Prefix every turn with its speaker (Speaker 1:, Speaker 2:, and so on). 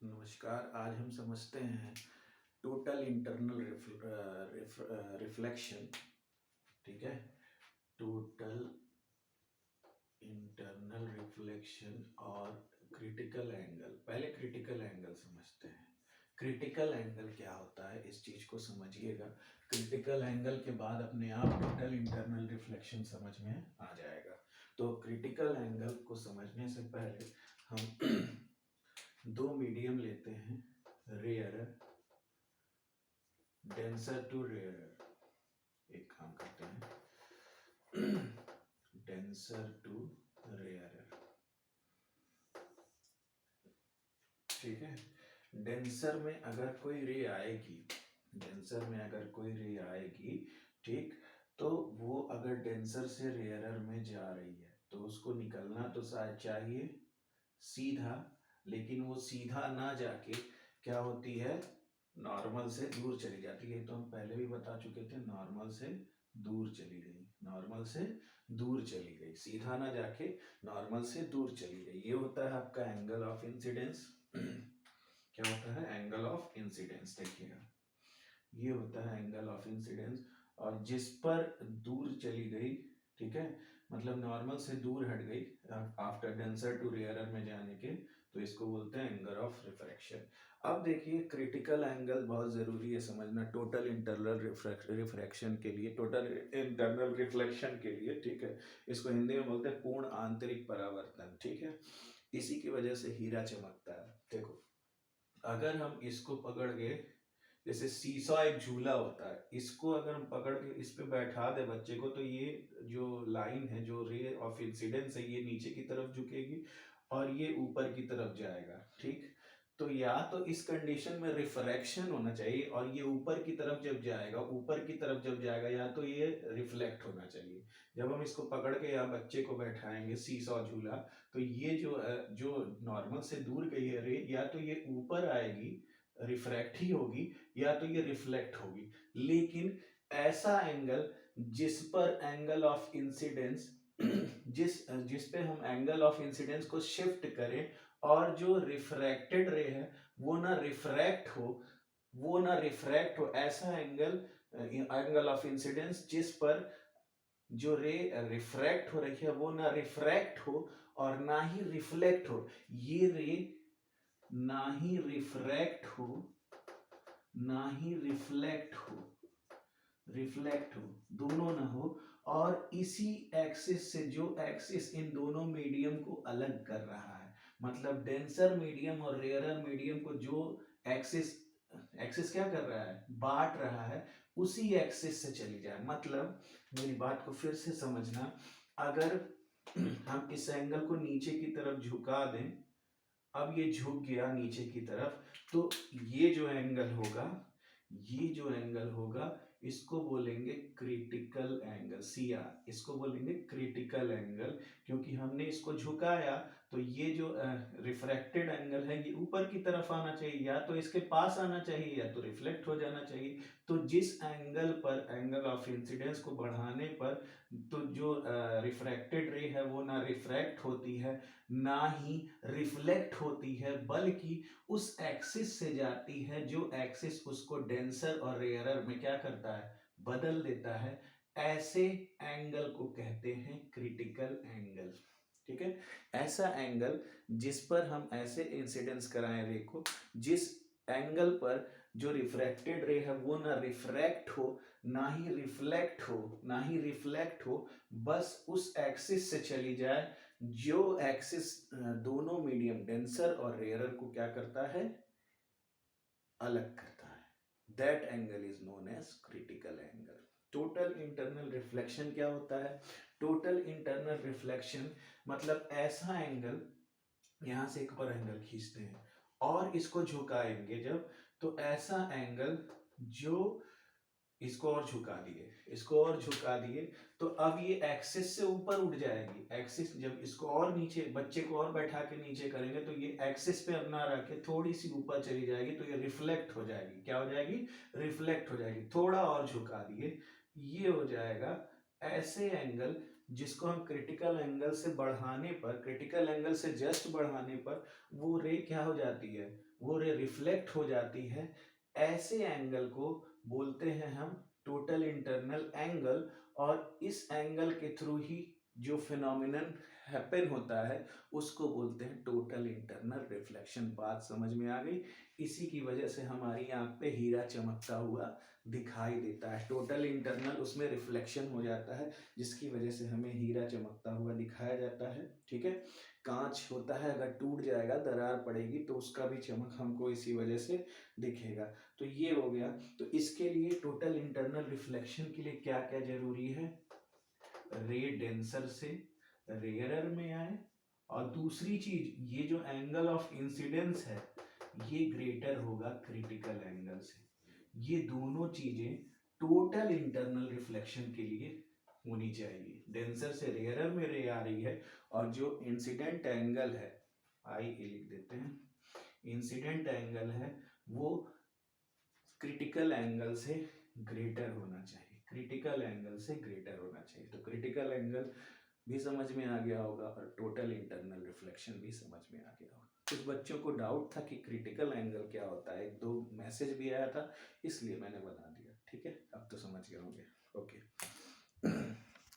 Speaker 1: नमस्कार। आज हम समझते हैं टोटल इंटरनल रिफ्लेक्शन। ठीक है, टोटल इंटरनल रिफ्लेक्शन और क्रिटिकल एंगल। पहले क्रिटिकल एंगल समझते हैं। क्रिटिकल एंगल क्या होता है, इस चीज को समझिएगा। क्रिटिकल एंगल के बाद अपने आप टोटल इंटरनल रिफ्लेक्शन समझ में आ जाएगा। तो क्रिटिकल एंगल को समझने से पहले हम दो मीडियम लेते हैं, रेयरर, डेंसर टू रेयरर। एक काम करते हैं, डेंसर टू रेयरर। ठीक है, डेंसर में अगर कोई रे आएगी, डेंसर में अगर कोई रे आएगी, ठीक, तो वो अगर डेंसर से रेयरर में जा रही है तो उसको निकलना तो शायद चाहिए सीधा, लेकिन वो सीधा ना जाके क्या होती है, नॉर्मल से दूर चली जाती है। तो हम पहले भी बता चुके थे, नॉर्मल से दूर चली गई, नॉर्मल से दूर चली गई, सीधा ना जाके नॉर्मल से दूर चली गई। ये होता है आपका एंगल ऑफ इंसिडेंस। क्या होता है, एंगल ऑफ इंसिडेंस। देखिएगा, ये होता है एंगल ऑफ इंसिडेंस। और जिस पर दूर चली गई, ठीक है, मतलब नॉर्मल से दूर हट गई आफ्टर डेंसर टू रेयरर में जाने के, तो इसको बोलते हैं एंगल ऑफ रिफ्रैक्शन। अब देखिए, क्रिटिकल एंगल बहुत जरूरी है समझना टोटल इंटरनल रिफ्रैक्शन के लिए, टोटल इंटरनल रिफ्लेक्शन के लिए। ठीक है, इसको हिंदी में बोलते हैं पूर्ण आंतरिक परावर्तन। ठीक है, इसी की वजह से हीरा चमकता है। देखो, अगर हम इसको पकड़ के, जैसे सीसॉ एक झूला होता है, इसको अगर हम पकड़ के इस पे बैठा दे बच्चे को, तो ये जो लाइन है, जो रे ऑफ इंसिडेंस है, ये नीचे की तरफ झुकेगी और ये ऊपर की तरफ जाएगा। ठीक, तो या तो इस कंडीशन में रिफ्रैक्शन होना चाहिए, और ये ऊपर की तरफ जब जाएगा, ऊपर की तरफ जब जाएगा, या तो ये रिफ्लेक्ट होना चाहिए। जब हम इसको पकड़ के या बच्चे को बैठाएंगे सीसॉ झूला, तो ये जो नॉर्मल से दूर गई है रे, या तो ये ऊपर आएगी, रिफ्रैक्ट ही होगी, या तो ये रिफ्लेक्ट होगी। लेकिन ऐसा एंगल जिस पर एंगल ऑफ इंसिडेंस जिस पे हम एंगल ऑफ इंसिडेंस को शिफ्ट करें, और जो रिफ्रैक्टेड रे है वो ना रिफ्रैक्ट हो, ऐसा एंगल, एंगल ऑफ इंसिडेंस जिस पर जो रे रिफ्रैक्ट हो रही है वो ना रिफ्रैक्ट हो और ना ही रिफ्लेक्ट हो। ये रे ना ही रिफ्रैक्ट हो, ना ही रिफ्लेक्ट हो, दोनों ना हो। और इसी एक्सिस से, जो एक्सिस इन दोनों मीडियम को अलग कर रहा है, मतलब डेंसर मीडियम और रेयरर मीडियम को जो एक्सिस एक्सिस क्या कर रहा है, बांट रहा है, उसी एक्सिस से चली जाए। मतलब मेरी बात को फिर से समझना, अगर हम इस एंगल को नीचे की तरफ झुका दें, अब ये झुक गया नीचे की तरफ, तो ये जो एंगल होगा इसको बोलेंगे क्रिटिकल एंगल, सीआर, इसको बोलेंगे क्रिटिकल एंगल। क्योंकि हमने इसको झुकाया, तो ये जो रिफ्रैक्टेड एंगल है ये ऊपर की तरफ आना चाहिए, या तो इसके पास आना चाहिए, या तो रिफ्लेक्ट हो जाना चाहिए। तो जिस एंगल पर, एंगल ऑफ इंसिडेंस को बढ़ाने पर, तो जो रिफ्रैक्टेड रे है वो ना रिफ्रैक्ट होती है, ना ही रिफ्लेक्ट होती है, बल्कि उस एक्सिस से जाती है जो एक्सिस उसको डेंसर और रेयरर में क्या करता है, बदल देता है। ऐसे एंगल को कहते हैं क्रिटिकल एंगल। ठीक है, ऐसा एंगल जिस पर हम ऐसे इंसिडेंस कराएं रे को, जिस एंगल पर जो रिफ्रैक्टेड रे है वो ना रिफ्रैक्ट हो, ना ही रिफ्लेक्ट हो, बस उस एक्सिस से चली जाए जो एक्सिस दोनों मीडियम डेंसर और रेयरर को क्या करता है, अलग करता है। That angle is known as critical angle. Total internal reflection क्या होता है, टोटल इंटरनल रिफ्लेक्शन मतलब ऐसा एंगल, यहां से एक और एंगल खींचते हैं और इसको झुकाएंगे जब, तो ऐसा एंगल जो, इसको और झुका दिए, इसको और झुका दिए, तो अब ये एक्सिस से ऊपर उठ जाएगी। एक्सिस, जब इसको और नीचे, बच्चे को और बैठा के नीचे करेंगे, तो ये एक्सिस पे अपना रख के थोड़ी सी ऊपर चली जाएगी, तो ये रिफ्लेक्ट हो जाएगी। क्या हो जाएगी, रिफ्लेक्ट हो जाएगी। थोड़ा और झुका दिए, ये हो जाएगा ऐसे एंगल जिसको हम क्रिटिकल एंगल से बढ़ाने पर, क्रिटिकल एंगल से जस्ट बढ़ाने पर वो रे क्या हो जाती है, वो रे रिफ्लेक्ट हो जाती है। ऐसे एंगल को बोलते हैं हम टोटल इंटरनल एंगल। और इस एंगल के थ्रू ही जो फिनोमिनन हैपन होता है उसको बोलते हैं टोटल इंटरनल रिफ्लेक्शन। बात समझ में आ गई? इसी की वजह से हमारी आंख पे हीरा चमकता हुआ दिखाई देता है। टोटल इंटरनल उसमें रिफ्लेक्शन हो जाता है जिसकी वजह से हमें हीरा चमकता हुआ दिखाया जाता है। ठीक है, कांच होता है अगर टूट जाएगा, दरार पड़ेगी तो उसका भी चमक हमको इसी वजह से दिखेगा। तो ये हो गया। तो इसके लिए टोटल इंटरनल रिफ्लेक्शन के लिए क्या क्या जरूरी है, रे डेंसर से रेयरर में आए, और दूसरी चीज ये जो एंगल ऑफ इंसिडेंस है ये ग्रेटर होगा क्रिटिकल एंगल से। ये दोनों चीजें टोटल इंटरनल रिफ्लेक्शन के लिए होनी चाहिए। डेंसर से रेयरर में रे आ रही है और जो इंसिडेंट एंगल है, आई ए लिख देते हैं, इंसिडेंट एंगल है वो क्रिटिकल एंगल से ग्रेटर होना चाहिए, क्रिटिकल एंगल से ग्रेटर होना चाहिए। तो क्रिटिकल एंगल भी समझ में आ गया होगा और टोटल इंटरनल रिफ्लेक्शन भी समझ में आ गया होगा। कुछ बच्चों को डाउट था कि क्रिटिकल एंगल क्या होता है, एक दो मैसेज भी आया था इसलिए मैंने बता दिया। ठीक है, अब तो समझ गए होंगे। ओके